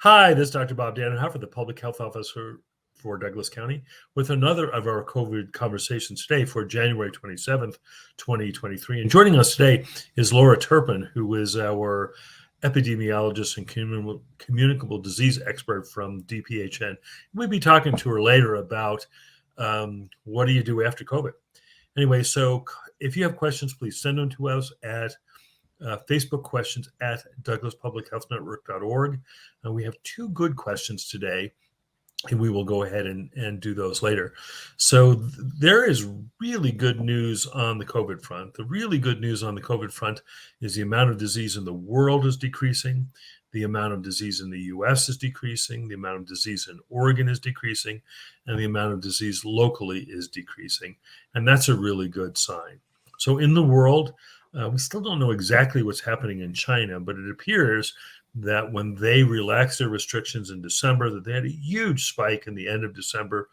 Hi, this is Dr. Bob Dannenhoffer, the Public Health Officer for Douglas County, with another of our COVID conversations today for January 27th, 2023. And joining us today is Laura Turpen, who is our epidemiologist and communicable disease expert from DPHN. We'll be talking to her later about what do you do after COVID. Anyway, so if you have questions, please send them to us at Facebook questions at douglaspublichealthnetwork.org. We have two good questions today, and we will go ahead and do those later. So there is really good news on the COVID front. The really good news on the COVID front is the amount of disease in the world is decreasing. The amount of disease in the US is decreasing. The amount of disease in Oregon is decreasing. And the amount of disease locally is decreasing. And that's a really good sign. So in the world, we still don't know exactly what's happening in China, but it appears that when they relaxed their restrictions in December, that they had a huge spike in the end of December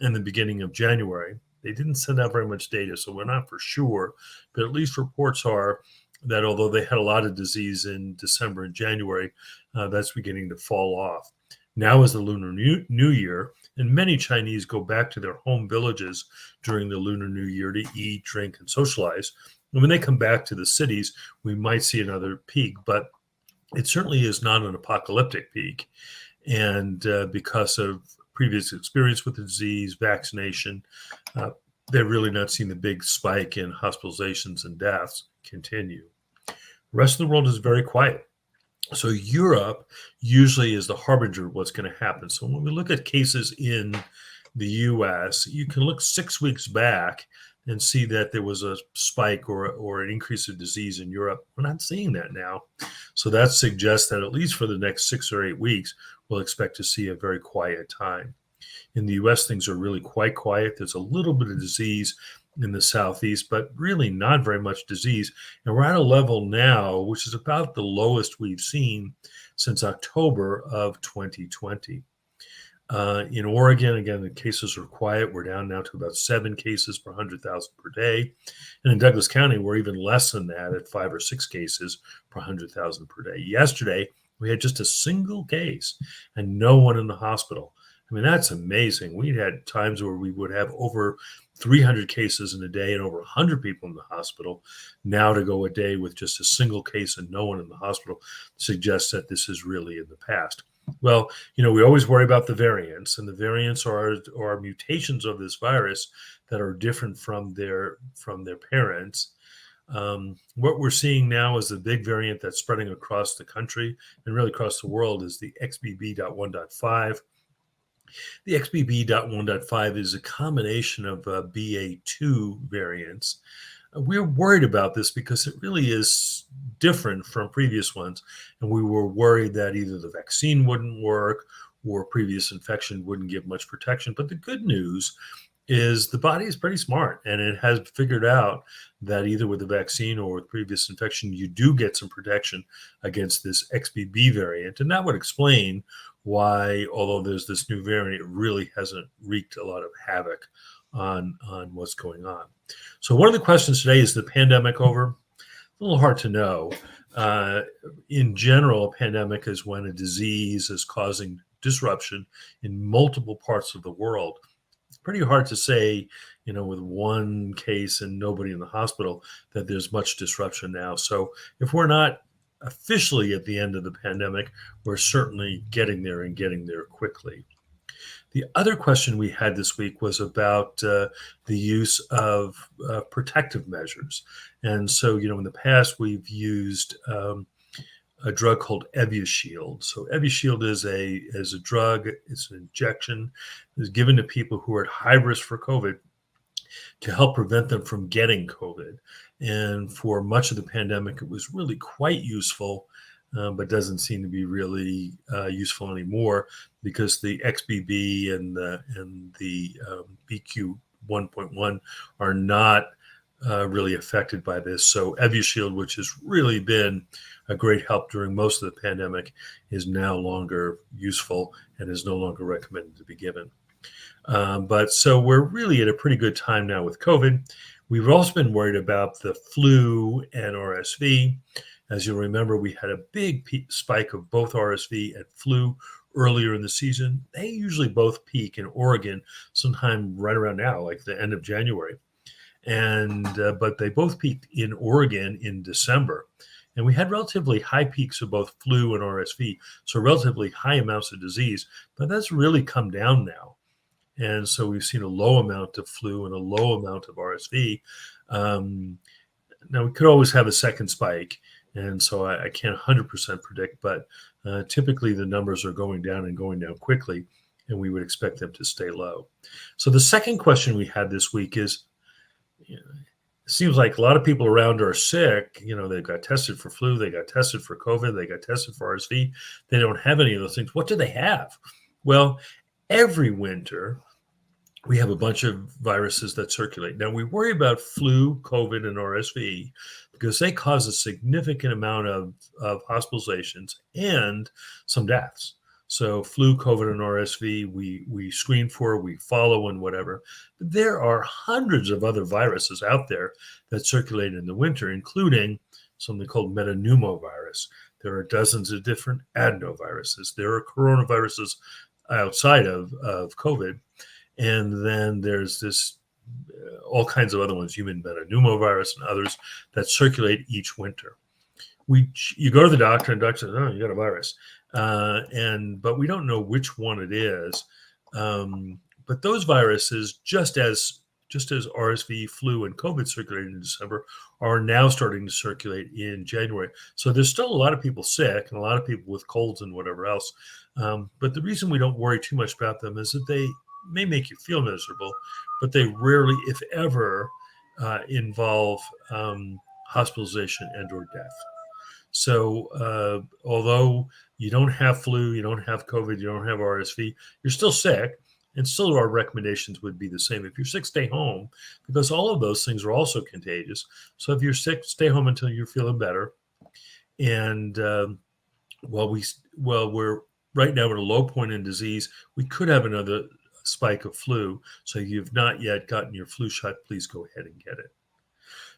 and the beginning of January. They didn't send out very much data, so we're not for sure, but at least reports are that although they had a lot of disease in December and January, that's beginning to fall off. Now is the Lunar New Year, and many Chinese go back to their home villages during the Lunar New Year to eat, drink, and socialize. And when they come back to the cities, we might see another peak, but it certainly is not an apocalyptic peak. And because of previous experience with the disease, vaccination, they're really not seeing the big spike in hospitalizations and deaths continue. The rest of the world is very quiet. So Europe usually is the harbinger of what's going to happen. So when we look at cases in the US, you can look 6 weeks back and see that there was a spike or an increase of disease in Europe. We're not seeing that now. So that suggests that at least for the next 6 or 8 weeks, we'll expect to see a very quiet time. In the US, things are really quite quiet. There's a little bit of disease in the Southeast, but really not very much disease. And we're at a level now, which is about the lowest we've seen since October of 2020. In Oregon, again, the cases are quiet. We're down now to about 7 cases per 100,000 per day. And in Douglas County, we're even less than that at 5 or 6 cases per 100,000 per day. Yesterday, we had just a single case and no one in the hospital. I mean, that's amazing. We had times where we would have over 300 cases in a day and over 100 people in the hospital. Now to go a day with just a single case and no one in the hospital suggests that this is really in the past. Well, we always worry about the variants, and the variants are mutations of this virus that are different from their parents. What we're seeing now is the big variant that's spreading across the country and really across the world is the XBB.1.5. The XBB.1.5 is a combination of BA2 variants. We're worried about this because it really is different from previous ones. And we were worried that either the vaccine wouldn't work or previous infection wouldn't give much protection. But the good news is the body is pretty smart, and it has figured out that either with the vaccine or with previous infection, you do get some protection against this XBB variant. And that would explain why, although there's this new variant, it really hasn't wreaked a lot of havoc on what's going on. So one of the questions today, is the pandemic over? A little hard to know. In general, a pandemic is when a disease is causing disruption in multiple parts of the world. It's pretty hard to say, with one case and nobody in the hospital, that there's much disruption now. So if we're not officially at the end of the pandemic, we're certainly getting there and getting there quickly. The other question we had this week was about the use of protective measures. And so, in the past, we've used a drug called Evusheld. So Evusheld is a drug, it's an injection that's given to people who are at high risk for COVID to help prevent them from getting COVID. And for much of the pandemic, it was really quite useful, but doesn't seem to be really useful anymore because the XBB and the BQ 1.1 are not really affected by this. So Evusheld, which has really been a great help during most of the pandemic, is no longer useful and is no longer recommended to be given. But so we're really at a pretty good time now with COVID. We've also been worried about the flu and RSV. As you'll remember, we had a big spike of both RSV and flu earlier in the season. They usually both peak in Oregon sometime right around now, like the end of January. And but they both peaked in Oregon in December. And we had relatively high peaks of both flu and RSV, so relatively high amounts of disease, but that's really come down now. And so we've seen a low amount of flu and a low amount of RSV. Now, we could always have a second spike, and so I can't 100% predict, but typically the numbers are going down and going down quickly, and we would expect them to stay low. So the second question we had this week is, it seems like a lot of people around are sick. They got tested for flu, they got tested for COVID, they got tested for RSV. They don't have any of those things. What do they have? Well, every winter, we have a bunch of viruses that circulate. Now, we worry about flu, COVID, and RSV because they cause a significant amount of hospitalizations and some deaths. So flu, COVID, and RSV, we screen for, we follow, and whatever. But there are hundreds of other viruses out there that circulate in the winter, including something called metapneumovirus. There are dozens of different adenoviruses. There are coronaviruses outside of COVID. And then there's all kinds of other ones, human metapneumovirus and others that circulate each winter. You go to the doctor and the doctor says, "Oh, you got a virus," but we don't know which one it is. But those viruses, just as RSV, flu, and COVID circulated in December, are now starting to circulate in January. So there's still a lot of people sick and a lot of people with colds and whatever else. But the reason we don't worry too much about them is that they may make you feel miserable, but they rarely, if ever, involve hospitalization and or death. So although you don't have flu, you don't have COVID, you don't have RSV, you're still sick, and still our recommendations would be the same. If you're sick, stay home, because all of those things are also contagious. So if you're sick, stay home until you're feeling better. And while we're right now at a low point in disease, we could have another spike of flu. So if you've not yet gotten your flu shot, please go ahead and get it.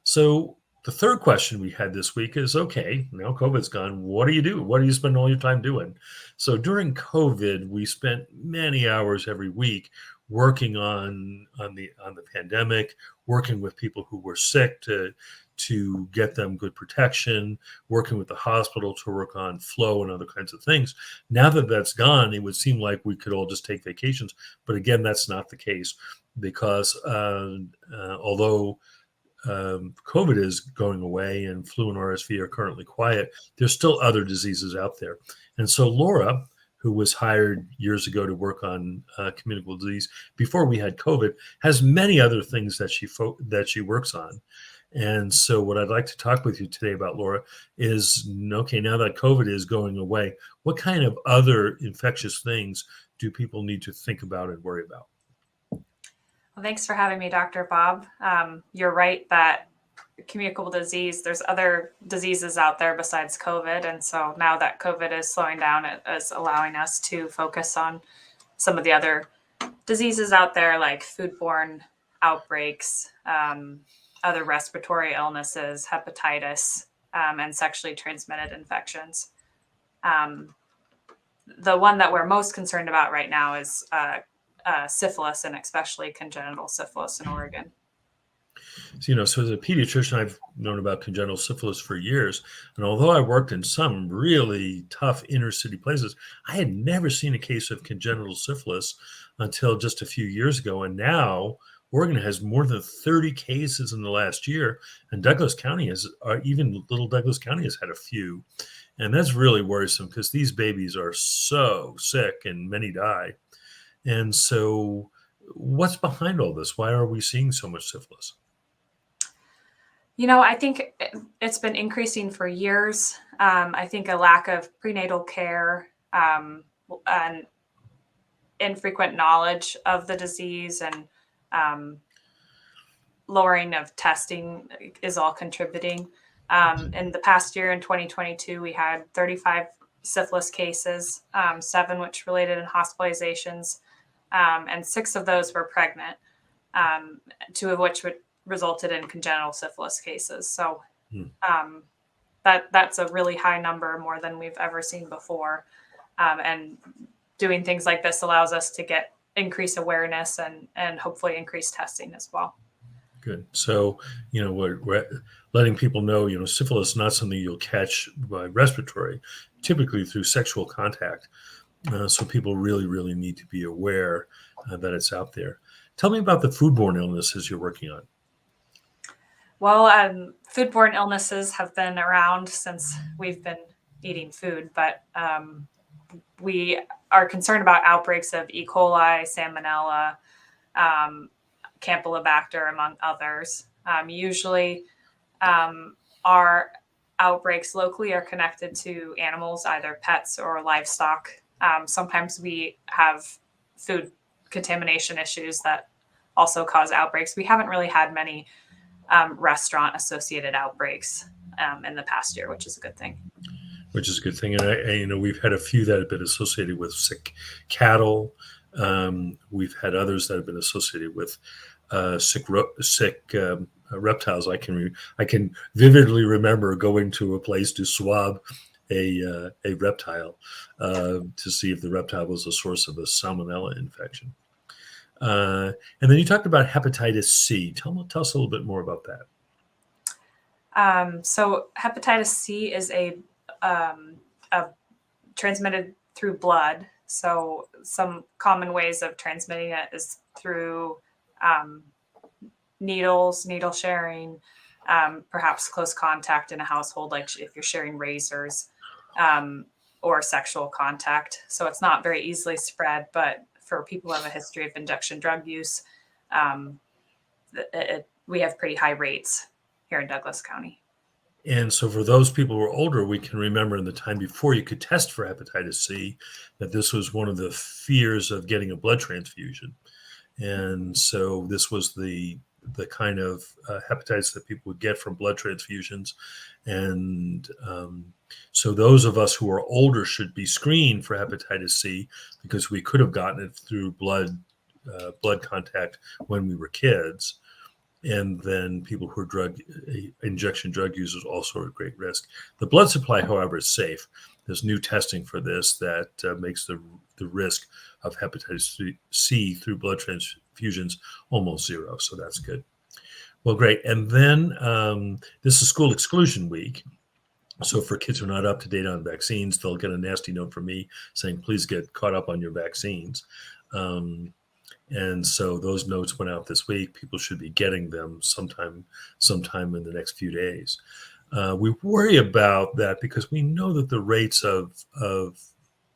So the third question we had this week is, okay, now COVID's gone. What do you do? What do you spend all your time doing? So during COVID, we spent many hours every week working on the pandemic, working with people who were sick to get them good protection, working with the hospital to work on flow and other kinds of things. Now that that's gone, it would seem like we could all just take vacations. But again, that's not the case, because although COVID is going away and flu and RSV are currently quiet, there's still other diseases out there. And so Laura, who was hired years ago to work on communicable disease before we had COVID, has many other things that she works on. And so what I'd like to talk with you today about, Laura, is, okay, now that COVID is going away, what kind of other infectious things do people need to think about and worry about? Well, thanks for having me, Dr. Bob. You're right that communicable disease, there's other diseases out there besides COVID. And so now that COVID is slowing down, it is allowing us to focus on some of the other diseases out there, like foodborne outbreaks, other respiratory illnesses, hepatitis, and sexually transmitted infections. The one that we're most concerned about right now is syphilis, and especially congenital syphilis in Oregon. So as a pediatrician, I've known about congenital syphilis for years. And although I worked in some really tough inner city places, I had never seen a case of congenital syphilis until just a few years ago. And now Oregon has more than 30 cases in the last year. And Douglas County even little Douglas County has had a few. And that's really worrisome, because these babies are so sick and many die. And so what's behind all this? Why are we seeing so much syphilis? I think it's been increasing for years. I think a lack of prenatal care and infrequent knowledge of the disease and lowering of testing is all contributing. In the past year, in 2022, we had 35 syphilis cases, 7 which related in hospitalizations, and 6 of those were pregnant, 2 of which resulted in congenital syphilis cases. So that's a really high number, more than we've ever seen before. And doing things like this allows us to get increased awareness and hopefully increase testing as well. Good. So, we're letting people know, syphilis is not something you'll catch by respiratory, typically through sexual contact. So people really, really need to be aware that it's out there. Tell me about the foodborne illnesses you're working on. Well, foodborne illnesses have been around since we've been eating food, but we are concerned about outbreaks of E. coli, salmonella, Campylobacter, among others. Usually, our outbreaks locally are connected to animals, either pets or livestock. Sometimes we have food contamination issues that also cause outbreaks. We haven't really had many restaurant-associated outbreaks in the past year, which is a good thing. Which is a good thing. And we've had a few that have been associated with sick cattle. We've had others that have been associated with sick reptiles. I can vividly remember going to a place to swab a reptile to see if the reptile was a source of a salmonella infection. And then you talked about hepatitis C. Tell us a little bit more about that. So hepatitis C is a transmitted through blood. So some common ways of transmitting it is through needle sharing, perhaps close contact in a household, like if you're sharing razors, or sexual contact. So it's not very easily spread, but for people who have a history of injection drug use, we have pretty high rates here in Douglas County. And so for those people who are older, we can remember in the time before you could test for hepatitis C, that this was one of the fears of getting a blood transfusion. And so this was the kind of hepatitis that people would get from blood transfusions. And so those of us who are older should be screened for hepatitis C, because we could have gotten it through blood contact when we were kids. And then people who are injection drug users also are at great risk. The blood supply, however, is safe. There's new testing for this that makes the risk of hepatitis C through blood transfusions almost zero. So that's good. Well, great. And then this is school exclusion week. So for kids who are not up to date on vaccines, they'll get a nasty note from me saying, please get caught up on your vaccines. And so those notes went out this week. People should be getting them sometime in the next few days. We worry about that because we know that the rates of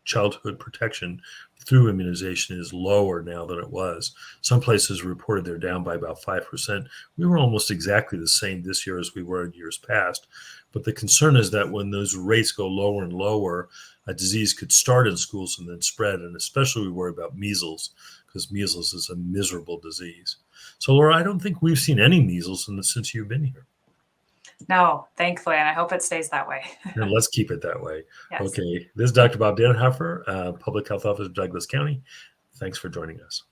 childhood protection through immunization is lower now than it was. Some places reported they're down by about 5%. We were almost exactly the same this year as we were in years past. But the concern is that when those rates go lower and lower, a disease could start in schools and then spread. And especially we worry about measles, because measles is a miserable disease. So, Laura, I don't think we've seen any measles since you've been here. No, thankfully, and I hope it stays that way. And let's keep it that way. Yes. Okay. This is Dr. Bob Dannenhoffer, Public Health Officer of Douglas County. Thanks for joining us.